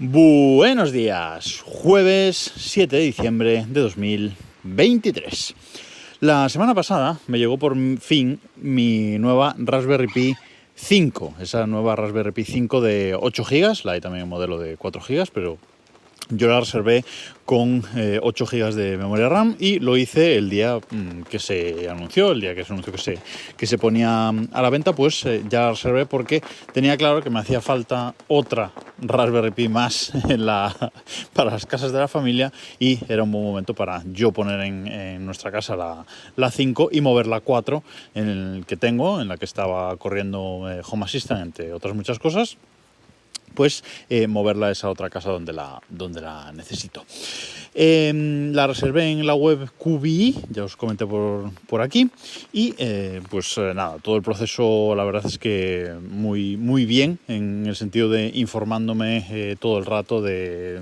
Buenos días, jueves 7 de diciembre de 2023. La semana pasada me llegó por fin mi nueva Raspberry Pi 5, esa nueva Raspberry Pi 5 de 8 GB, la hay también un modelo de 4 GB, pero yo la reservé con 8 GB de memoria RAM y lo hice el día que se anunció, el día que se anunció que se ponía a la venta, pues ya la reservé porque tenía claro que me hacía falta otra Raspberry Pi más para las casas de la familia y era un buen momento para yo poner en nuestra casa la 5 y mover la 4 en la que estaba corriendo Home Assistant, entre otras muchas cosas. Pues moverla a esa otra casa donde la necesito. La reservé en la web QBI, ya os comenté por aquí, y nada, todo el proceso la verdad es que muy bien, en el sentido de informándome todo el rato de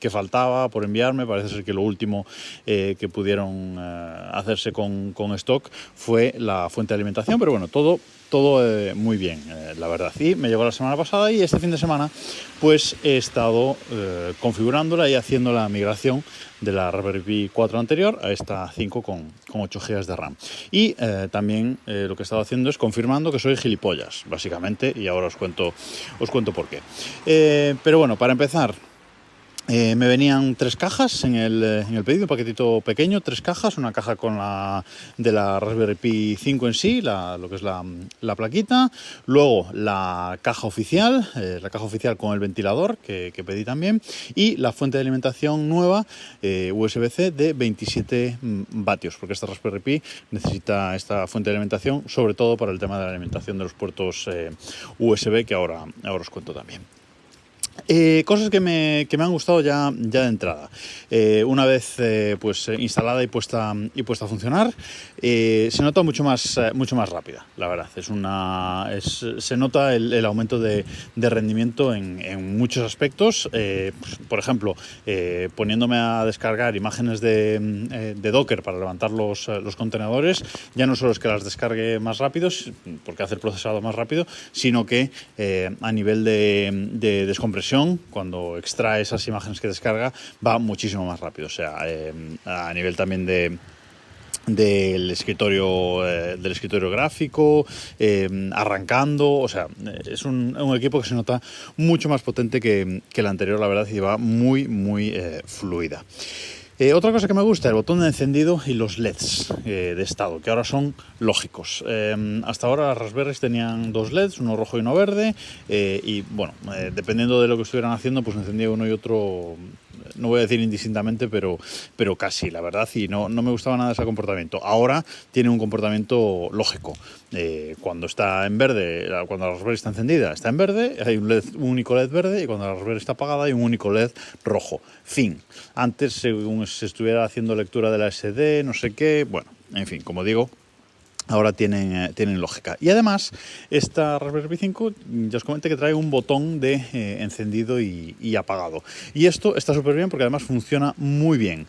qué faltaba por enviarme. Parece ser que lo último que pudieron hacerse con stock fue la fuente de alimentación, pero bueno, todo muy bien, la verdad. Y me llegó la semana pasada y este fin de semana pues he estado configurándola y haciendo la migración de la Raspberry Pi 4 anterior a esta 5 con 8 GB de RAM. Y también lo que he estado haciendo es confirmando que soy gilipollas, básicamente, y ahora os cuento por qué. Pero bueno, para empezar, me venían 3 cajas en el pedido, un paquetito pequeño, 3 cajas, una caja de la Raspberry Pi 5 en sí, lo que es la plaquita, luego la caja oficial con el ventilador que pedí también, y la fuente de alimentación nueva USB-C de 27 vatios, porque esta Raspberry Pi necesita esta fuente de alimentación, sobre todo para el tema de la alimentación de los puertos USB, que ahora os cuento también. Cosas que me han gustado ya de entrada. Una vez instalada y puesta a funcionar, se nota mucho más rápida, la verdad. Se nota el aumento de rendimiento en muchos aspectos. Por ejemplo, poniéndome a descargar imágenes de Docker para levantar los contenedores, ya no solo es que las descargue más rápido, porque hace el procesado más rápido, sino que a nivel de descompresión, cuando extrae esas imágenes que descarga, va muchísimo más rápido. O sea, a nivel también del escritorio gráfico, arrancando, o sea, es un equipo que se nota mucho más potente que el anterior, la verdad, y va muy fluida. Otra cosa que me gusta, el botón de encendido y los LEDs de estado, que ahora son lógicos. Hasta ahora las Raspberries tenían 2 LEDs, uno rojo y uno verde, y bueno, dependiendo de lo que estuvieran haciendo, pues encendía uno y otro, no voy a decir indistintamente, pero casi, la verdad, y no me gustaba nada ese comportamiento. Ahora tiene un comportamiento lógico. Cuando está en verde, cuando la Raspberry está encendida, está en verde, hay un único LED verde, y cuando la Raspberry está apagada hay un único LED rojo. Fin. Antes, según se estuviera haciendo lectura de la SD, no sé qué, bueno, en fin, como digo, ahora tienen lógica. Y además, esta Raspberry Pi 5, ya os comenté que trae un botón de encendido y apagado. Y esto está súper bien porque además funciona muy bien.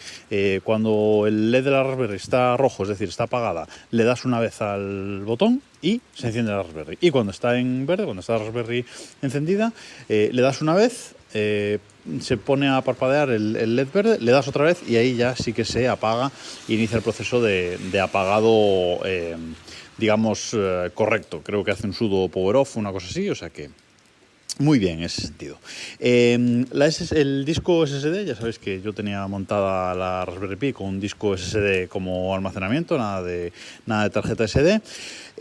Cuando el LED de la Raspberry está rojo, es decir, está apagada, le das una vez al botón y se enciende la Raspberry. Y cuando está en verde, cuando está la Raspberry encendida, le das una vez, se pone a parpadear el LED verde, le das otra vez y ahí ya sí que se apaga e inicia el proceso de apagado, correcto. Creo que hace un sudo power off, una cosa así, o sea que muy bien en ese sentido. El disco SSD, ya sabéis que yo tenía montada la Raspberry Pi con un disco SSD como almacenamiento, nada de tarjeta SD.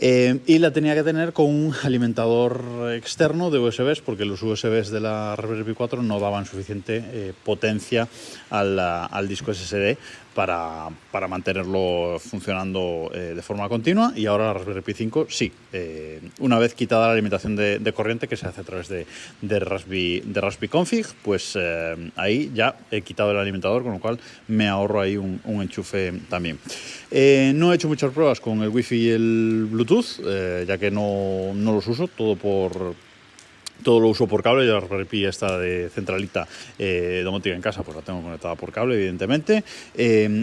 Y la tenía que tener con un alimentador externo de USBs, porque los USBs de la Raspberry Pi 4 no daban suficiente potencia al disco SSD para mantenerlo funcionando de forma continua. Y ahora la Raspberry Pi 5 sí, una vez quitada la alimentación de corriente, que se hace a través de Raspberry Config, pues ahí ya he quitado el alimentador, con lo cual me ahorro ahí un enchufe también. No he hecho muchas pruebas con el Wi-Fi y el Bluetooth, ya que no los uso, todo lo uso por cable. La Raspberry Pi esta de centralita domótica en casa, pues la tengo conectada por cable, evidentemente.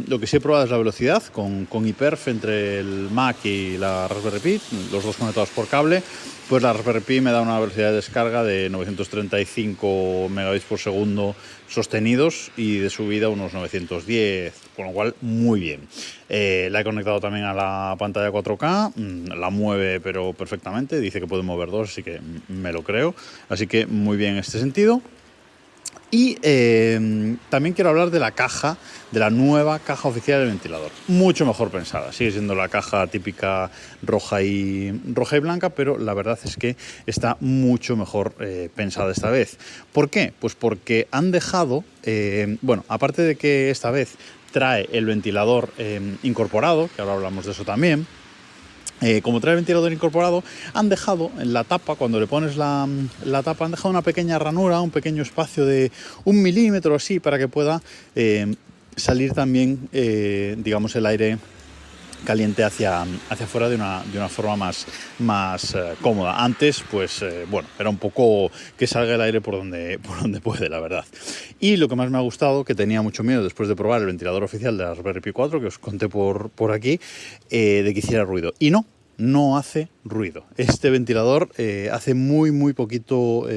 Lo que sí he probado es la velocidad con iPerf entre el Mac y la Raspberry Pi, los dos conectados por cable. pues la Raspberry Pi me da una velocidad de descarga de 935 megabits por segundo sostenidos y de subida unos 910, con lo cual muy bien. La he conectado también a la pantalla 4K, la mueve pero perfectamente, dice que puede mover dos, así que me lo creo, así que muy bien en este sentido. Y también quiero hablar de la caja, de la nueva caja oficial del ventilador. Mucho mejor pensada. Sigue siendo la caja típica roja y blanca, pero la verdad es que está mucho mejor pensada esta vez. ¿Por qué? Pues porque han dejado, bueno, aparte de que esta vez trae el ventilador incorporado, que ahora hablamos de eso también. Como trae el ventilador incorporado, han dejado en la tapa, cuando le pones la tapa, han dejado una pequeña ranura, un pequeño espacio de 1 milímetro así, para que pueda salir también, digamos, el aire caliente hacia afuera de una forma más cómoda. Antes, pues, bueno, era un poco que salga el aire por donde puede, la verdad. Y lo que más me ha gustado, que tenía mucho miedo después de probar el ventilador oficial de la Raspberry Pi 4, que os conté por aquí, de que hiciera ruido. Y no hace ruido. Este ventilador hace muy poquito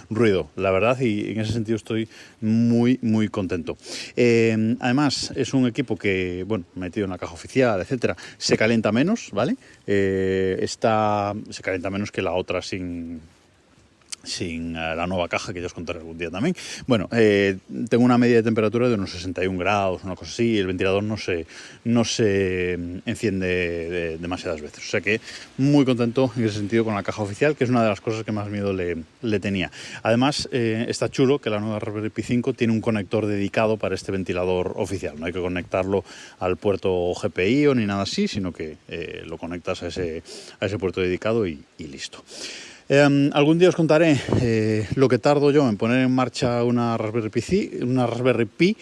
ruido, la verdad, y en ese sentido estoy muy contento. Además, es un equipo que, bueno, metido en la caja oficial, etcétera, se calienta menos, ¿vale? Se calienta menos que la otra sin la nueva caja, que ya os contaré algún día también. Bueno, tengo una media de temperatura de unos 61 grados, una cosa así, y el ventilador no se enciende demasiadas veces. O sea que muy contento en ese sentido con la caja oficial, que es una de las cosas que más miedo le tenía. Además, está chulo que la nueva Raspberry Pi 5 tiene un conector dedicado para este ventilador oficial. No hay que conectarlo al puerto GPIO ni nada así, sino que lo conectas a ese puerto dedicado y listo. Algún día os contaré lo que tardo yo en poner en marcha una Raspberry Pi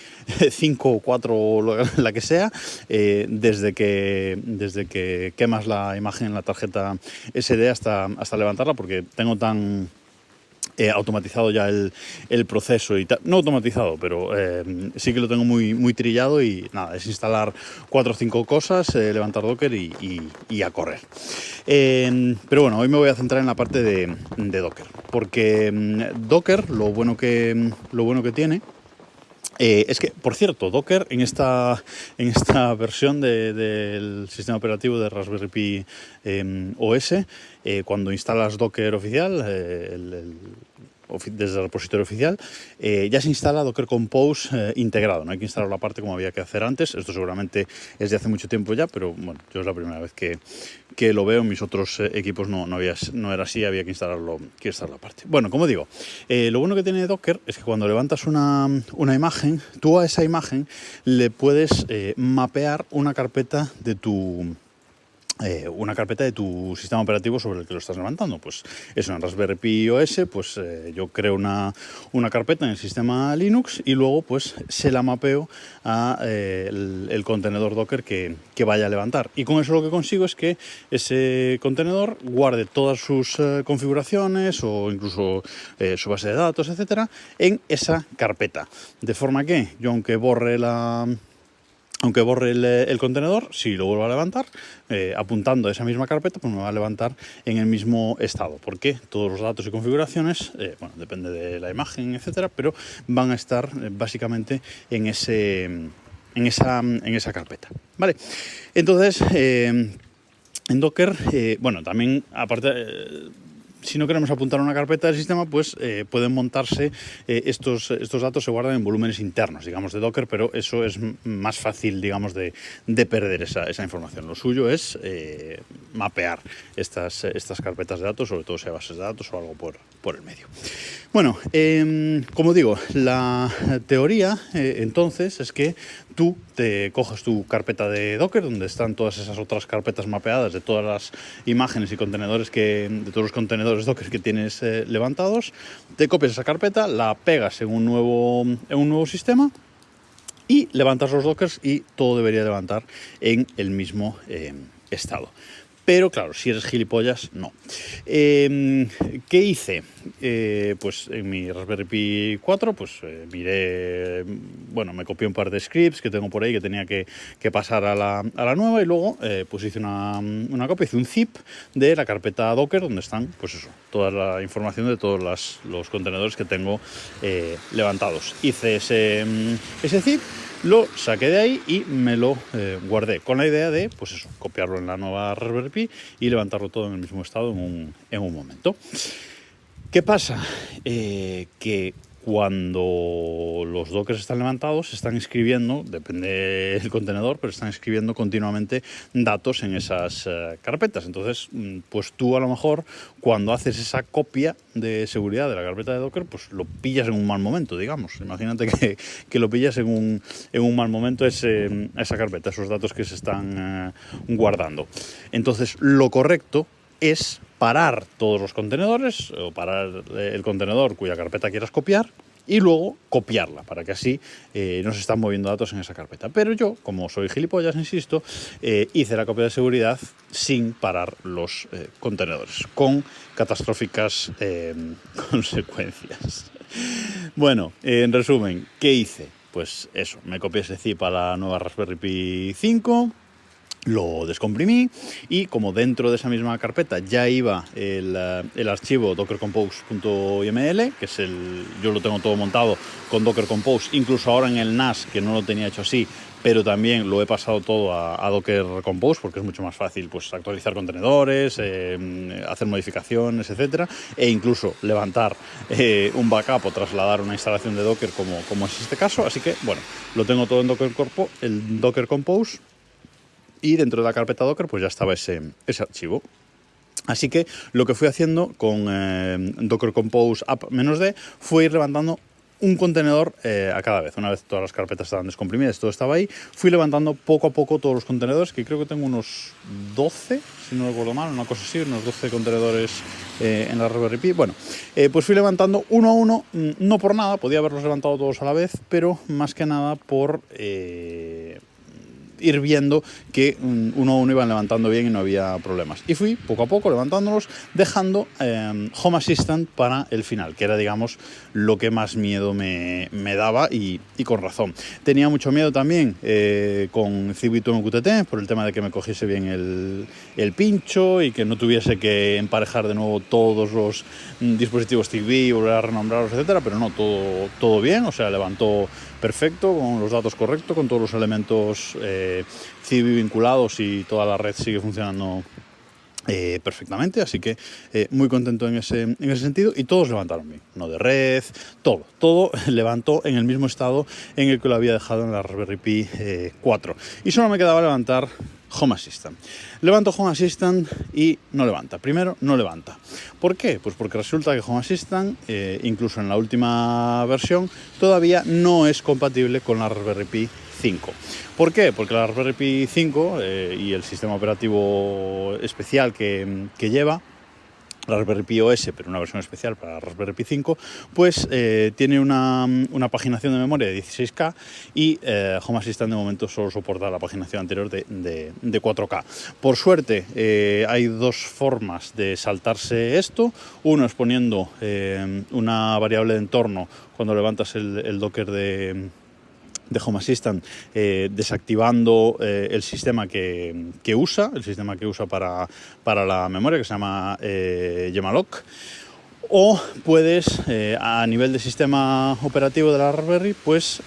5 o 4 o la que sea, desde que quemas la imagen en la tarjeta SD hasta levantarla, porque tengo tan automatizado ya el proceso y tal. No automatizado, pero sí que lo tengo muy trillado, y nada, es instalar 4 o 5 cosas, levantar Docker y a correr. Pero bueno, hoy me voy a centrar en la parte de Docker, porque Docker, lo bueno que tiene es que, por cierto, Docker en esta versión del sistema operativo de Raspberry Pi OS, cuando instalas Docker oficial, desde el repositorio oficial, ya se instala Docker Compose integrado. No hay que instalar la parte como había que hacer antes. Esto seguramente es de hace mucho tiempo ya, pero bueno, yo es la primera vez que lo veo. En mis otros equipos no era así, había que instalarlo, la parte. Bueno, como digo, lo bueno que tiene Docker es que cuando levantas una imagen, tú a esa imagen le puedes mapear una carpeta de tu sistema operativo sobre el que lo estás levantando. Pues es una Raspberry Pi OS, pues yo creo una carpeta en el sistema Linux y luego pues se la mapeo a el contenedor Docker que vaya a levantar. Y con eso lo que consigo es que ese contenedor guarde todas sus configuraciones o incluso su base de datos, etcétera, en esa carpeta. De forma que yo, aunque borre el contenedor, si lo vuelvo a levantar, apuntando a esa misma carpeta, pues me va a levantar en el mismo estado, porque todos los datos y configuraciones, bueno, depende de la imagen, etcétera, pero van a estar básicamente en esa carpeta, ¿vale? Entonces, en Docker, bueno, también, aparte, si no queremos apuntar a una carpeta del sistema, pues pueden montarse, estos datos se guardan en volúmenes internos, digamos, de Docker, pero eso es más fácil, digamos, de perder esa información. Lo suyo es mapear estas carpetas de datos, sobre todo si hay bases de datos o algo por el medio. Bueno, como digo, la teoría entonces es que tú te coges tu carpeta de Docker, donde están todas esas otras carpetas mapeadas de todas las imágenes y contenedores de todos los contenedores Docker que tienes levantados, te copias esa carpeta, la pegas en un nuevo sistema y levantas los Dockers y todo debería levantar en el mismo estado. Pero claro, si eres gilipollas, no. ¿Qué hice? Pues en mi Raspberry Pi 4, pues miré, bueno, me copié un par de scripts que tengo por ahí que tenía que pasar a la nueva, y luego pues hice una copia, hice un zip de la carpeta Docker donde están, pues eso, toda la información de todos los contenedores que tengo levantados. Hice ese zip, lo saqué de ahí y me lo guardé con la idea de, pues eso, copiarlo en la nueva Raspberry Pi y levantarlo todo en el mismo estado en un momento. ¿Qué pasa? Que cuando los dockers están levantados, se están escribiendo, depende del contenedor, pero están escribiendo continuamente datos en esas carpetas. Entonces, pues tú a lo mejor, cuando haces esa copia de seguridad de la carpeta de Docker, pues lo pillas en un mal momento, digamos. Imagínate que lo pillas en un mal momento esa carpeta, esos datos que se están guardando. Entonces, lo correcto es parar todos los contenedores, o parar el contenedor cuya carpeta quieras copiar, y luego copiarla, para que así no se están moviendo datos en esa carpeta. Pero yo, como soy gilipollas, insisto, hice la copia de seguridad sin parar los contenedores, con catastróficas consecuencias. Bueno, en resumen, ¿qué hice? Pues eso, me copié ese zip a la nueva Raspberry Pi 5, lo descomprimí, y como dentro de esa misma carpeta ya iba el archivo dockercompose.yml, que es yo lo tengo todo montado con Docker Compose, incluso ahora en el NAS, que no lo tenía hecho así, pero también lo he pasado todo a Docker Compose, porque es mucho más fácil, pues, actualizar contenedores, hacer modificaciones, etcétera, e incluso levantar un backup o trasladar una instalación de Docker, como es este caso. Así que, bueno, lo tengo todo en el Docker Compose, y dentro de la carpeta Docker pues ya estaba ese archivo. Así que lo que fui haciendo con Docker Compose app-d fue ir levantando un contenedor a cada vez. Una vez todas las carpetas estaban descomprimidas, todo estaba ahí, fui levantando poco a poco todos los contenedores, que creo que tengo unos 12, si no recuerdo mal, una cosa así, unos 12 contenedores en la Raspberry Pi. Bueno, pues fui levantando uno a uno, no por nada, podía haberlos levantado todos a la vez, pero más que nada por ir viendo que uno a uno iban levantando bien y no había problemas. Y fui poco a poco levantándolos, dejando Home Assistant para el final, que era, digamos, lo que más miedo me daba, y con razón. Tenía mucho miedo también con ZigBee2MQTT por el tema de que me cogiese bien el pincho y que no tuviese que emparejar de nuevo todos los dispositivos ZigBee, volver a renombrarlos, etcétera, pero no, todo bien, o sea, levantó perfecto, con los datos correctos, con todos los elementos ZigBee vinculados, y toda la red sigue funcionando perfectamente, así que muy contento en ese sentido, y todos levantaron bien, no de red, todo levantó en el mismo estado en el que lo había dejado en la Raspberry Pi 4, y solo me quedaba levantar Home Assistant. Levanto Home Assistant y no levanta. Primero, no levanta. ¿Por qué? Pues porque resulta que Home Assistant, incluso en la última versión, todavía no es compatible con la Raspberry Pi 5. ¿Por qué? Porque la Raspberry Pi 5 y el sistema operativo especial que lleva, la Raspberry Pi OS, pero una versión especial para la Raspberry Pi 5, pues tiene una paginación de memoria de 16K, y Home Assistant de momento solo soporta la paginación anterior de 4K. Por suerte, hay dos formas de saltarse esto. Uno es poniendo una variable de entorno cuando levantas el Docker de Home Assistant, desactivando el sistema que usa para la memoria, que se llama Gemalloc. O puedes, a nivel de sistema operativo de la Raspberry, pues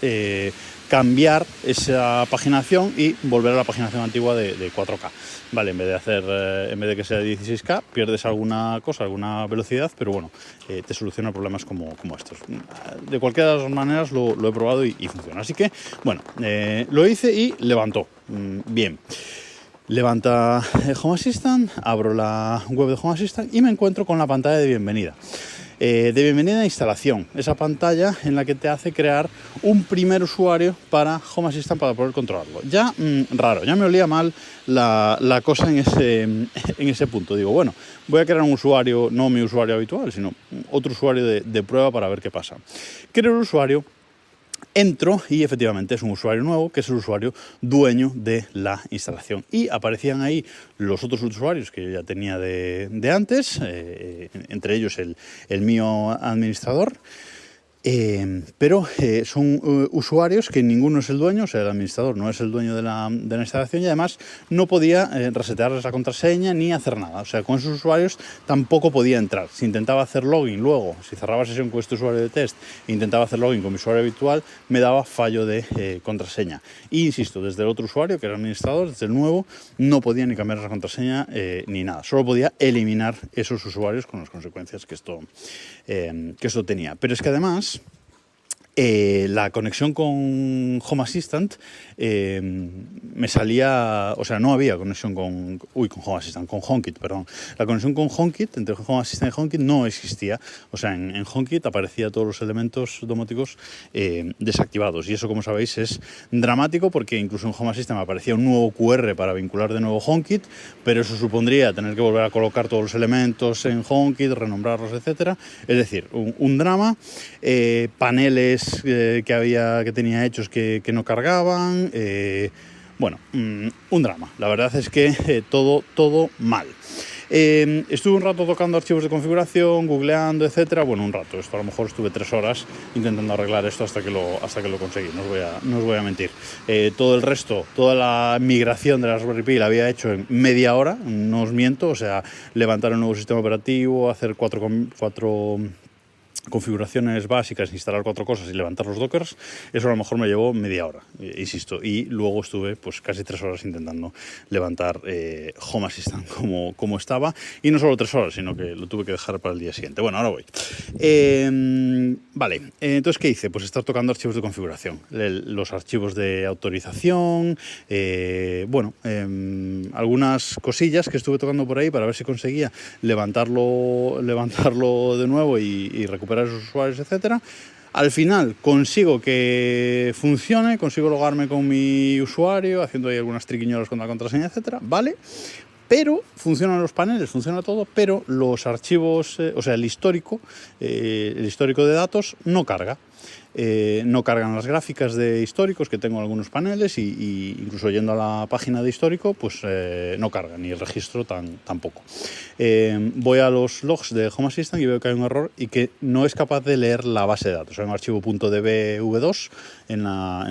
cambiar esa paginación y volver a la paginación antigua de 4K. Vale, en vez de que sea de 16K, pierdes alguna velocidad, pero bueno, te soluciona problemas como estos. De cualquiera de las maneras lo he probado y funciona. Así que, bueno, lo hice y levantó. Bien. Levanta Home Assistant, abro la web de Home Assistant y me encuentro con la pantalla de bienvenida. De bienvenida a instalación, esa pantalla en la que te hace crear un primer usuario para Home Assistant para poder controlarlo. Ya raro, ya me olía mal la cosa en ese punto. Digo, bueno, voy a crear un usuario, no mi usuario habitual, sino otro usuario de prueba para ver qué pasa. Creo el usuario Entro y efectivamente es un usuario nuevo, que es el usuario dueño de la instalación. Y aparecían ahí los otros usuarios que yo ya tenía de antes, entre ellos el mío administrador. Pero son usuarios que ninguno es el dueño, o sea, el administrador no es el dueño de la instalación y además no podía resetearles la contraseña ni hacer nada. O sea, con esos usuarios tampoco podía entrar. Si intentaba hacer login luego, si cerraba sesión con este usuario de test e intentaba hacer login con mi usuario habitual, me daba fallo de contraseña. Y insisto, desde el otro usuario, que era el administrador, desde el nuevo, no podía ni cambiar la contraseña ni nada. Solo podía eliminar esos usuarios con las consecuencias que esto tenía. Pero es que además la conexión con Home Assistant me salía, o sea, no había conexión con Home Assistant, con HomeKit, perdón. La conexión con HomeKit, entre Home Assistant y HomeKit, no existía. O sea, en HomeKit aparecía todos los elementos domóticos desactivados. Y eso, como sabéis, es dramático porque incluso en Home Assistant me aparecía un nuevo QR para vincular de nuevo HomeKit, pero eso supondría tener que volver a colocar todos los elementos en HomeKit, renombrarlos, etcétera. Es decir, un drama, paneles que tenía hechos que no cargaban, bueno, un drama. La verdad es que todo mal. Estuve un rato tocando archivos de configuración, googleando, etcétera. Bueno, un rato, esto a lo mejor estuve 3 horas intentando arreglar esto hasta que lo conseguí, no os voy a mentir. Todo el resto, toda la migración de la Raspberry Pi la había hecho en media hora, no os miento, o sea, levantar un nuevo sistema operativo, hacer cuatro configuraciones básicas, instalar 4 cosas y levantar los dockers, eso a lo mejor me llevó media hora, insisto, y luego estuve pues casi 3 horas intentando levantar Home Assistant como estaba, y no solo 3 horas, sino que lo tuve que dejar para el día siguiente. Bueno, ahora voy. Vale, entonces, ¿qué hice? Pues estar tocando archivos de configuración, los archivos de autorización, algunas cosillas que estuve tocando por ahí para ver si conseguía levantarlo de nuevo y recuperar esos usuarios, etcétera. Al final consigo que funcione, consigo logarme con mi usuario, haciendo ahí algunas triquiñuelas con la contraseña, etcétera, ¿vale? Pero funcionan los paneles, funciona todo, pero los archivos, o sea, el histórico de datos no carga. No cargan las gráficas de históricos, que tengo algunos paneles, y incluso yendo a la página de histórico, pues no carga, ni el registro tampoco. Voy a los logs de Home Assistant y veo que hay un error y que no es capaz de leer la base de datos. Hay un archivo .dbv2 en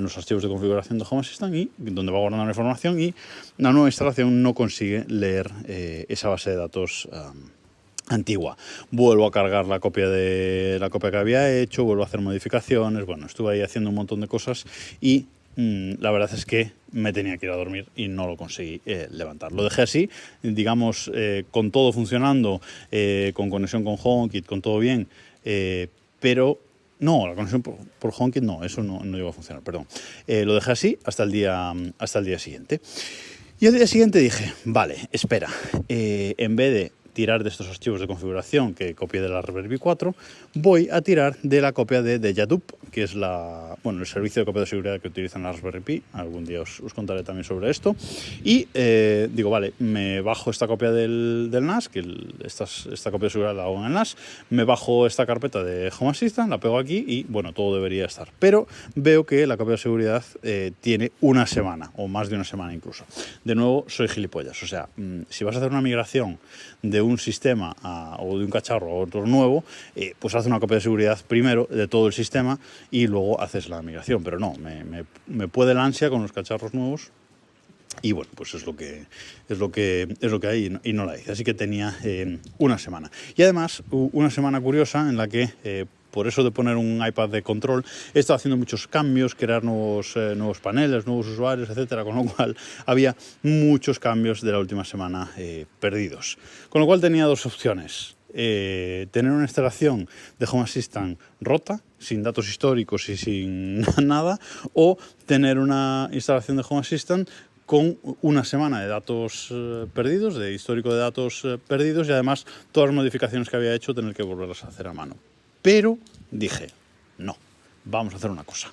los archivos de configuración de Home Assistant, y donde va guardando la información, y la nueva instalación no consigue leer esa base de datos antigua. Vuelvo a cargar la copia que había hecho, vuelvo a hacer modificaciones. Bueno, estuve ahí haciendo un montón de cosas y la verdad es que me tenía que ir a dormir y no lo conseguí levantar. Lo dejé así, digamos, con todo funcionando, con conexión con HomeKit, con todo bien, pero no, la conexión por HomeKit no, eso no llegó a funcionar, perdón. Lo dejé así hasta el día siguiente. Y al día siguiente dije, vale, espera, en vez de tirar de estos archivos de configuración que copié de la Raspberry Pi 4, voy a tirar de la copia de Yadup, que es el servicio de copia de seguridad que utilizan la Raspberry Pi. Algún día os contaré también sobre esto. Y digo, vale, me bajo esta copia del NAS, que esta copia de seguridad la hago en el NAS, me bajo esta carpeta de Home Assistant, la pego aquí y, bueno, todo debería estar. Pero veo que la copia de seguridad tiene una semana, o más de una semana incluso. De nuevo, soy gilipollas. O sea, si vas a hacer una migración de un sistema o de un cacharro a otro nuevo, pues haz una copia de seguridad primero de todo el sistema y luego haces la migración. Pero no, me puede la ansia con los cacharros nuevos. Y bueno, pues es lo que hay y no la hice. Así que tenía una semana. Y además, una semana curiosa en la que, por eso de poner un iPad de control, he estado haciendo muchos cambios, crear nuevos paneles, nuevos usuarios, etcétera, con lo cual había muchos cambios de la última semana perdidos. Con lo cual tenía 2 opciones. Tener una instalación de Home Assistant rota, sin datos históricos y sin nada, o tener una instalación de Home Assistant con una semana de datos perdidos, de histórico de datos perdidos, y además todas las modificaciones que había hecho tener que volverlas a hacer a mano. Pero dije, no, vamos a hacer una cosa.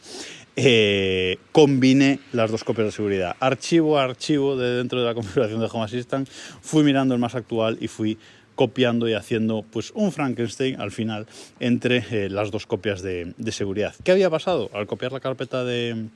Combiné las 2 copias de seguridad, archivo a archivo de dentro de la configuración de Home Assistant, fui mirando el más actual y fui copiando y haciendo pues un Frankenstein al final entre las dos copias de seguridad. ¿Qué había pasado al copiar la carpeta de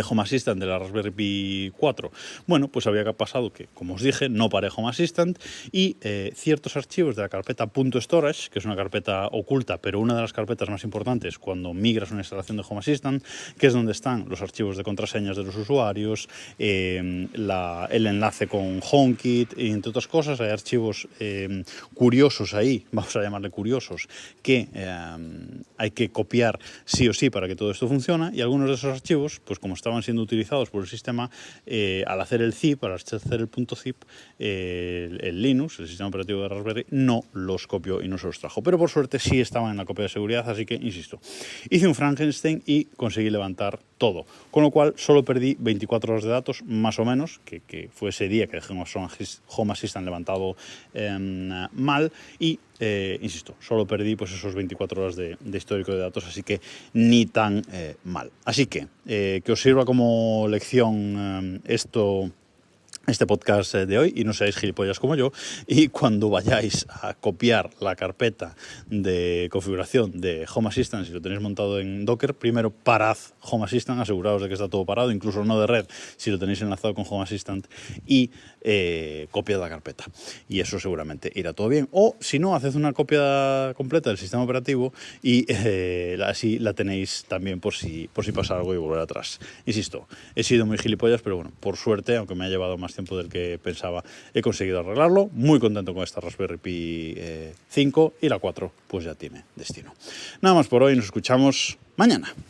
Home Assistant de la Raspberry Pi 4? Bueno, pues había pasado que, como os dije, no paré Home Assistant y ciertos archivos de la carpeta .storage, que es una carpeta oculta, pero una de las carpetas más importantes cuando migras una instalación de Home Assistant, que es donde están los archivos de contraseñas de los usuarios, el enlace con HomeKit y entre otras cosas. Hay archivos curiosos ahí, vamos a llamarle curiosos, que hay que copiar sí o sí para que todo esto funcione, y algunos de esos archivos, pues como estaban siendo utilizados por el sistema, al hacer el zip, al hacer el .zip, el Linux, el sistema operativo de Raspberry, no los copió y no se los trajo. Pero por suerte sí estaban en la copia de seguridad, así que, insisto, hice un Frankenstein y conseguí levantar todo. Con lo cual solo perdí 24 horas de datos, más o menos, que fue ese día que dejé Home Assistant levantado mal, y insisto, solo perdí pues esos 24 horas de histórico de datos, así que ni tan mal. Así que os sirva como lección este podcast de hoy, y no seáis gilipollas como yo, y cuando vayáis a copiar la carpeta de configuración de Home Assistant, si lo tenéis montado en Docker, primero parad Home Assistant, aseguraos de que está todo parado, incluso no de red, si lo tenéis enlazado con Home Assistant, y copiad la carpeta, y eso seguramente irá todo bien. O si no, haced una copia completa del sistema operativo y así la tenéis también por si pasa algo y volver atrás. Insisto, he sido muy gilipollas, pero bueno, por suerte, aunque me ha llevado más tiempo del que pensaba, he conseguido arreglarlo. Muy contento con esta Raspberry Pi 5, y la 4 pues ya tiene destino. Nada más por hoy, nos escuchamos mañana.